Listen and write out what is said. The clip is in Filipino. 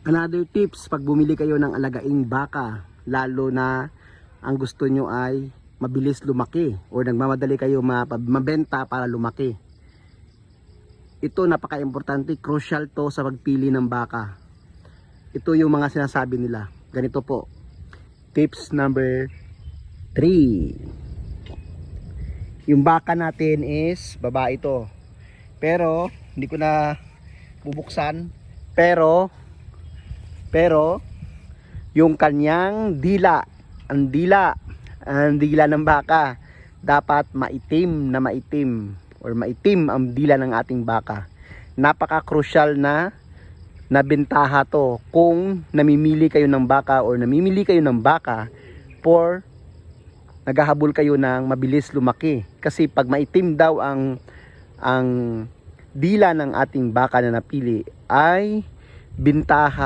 Another tips pag bumili kayo ng alagaing baka, lalo na ang gusto nyo ay mabilis lumaki or nagmamadali kayo mabenta para lumaki. Ito napaka-importante, crucial to sa pagpili ng baka. Ito yung mga sinasabi nila. Ganito po. Tips number 3. Yung baka natin is babae ito. Pero hindi ko na bubuksan. Pero yung kanyang dila, ang dila ng baka dapat maitim or maitim ang dila ng ating baka. Napaka-crucial na bentaha to kung namimili kayo ng baka or namimili kayo ng baka for naghahabol kayo ng mabilis lumaki. Kasi pag maitim daw ang dila ng ating baka na napili ay bentaha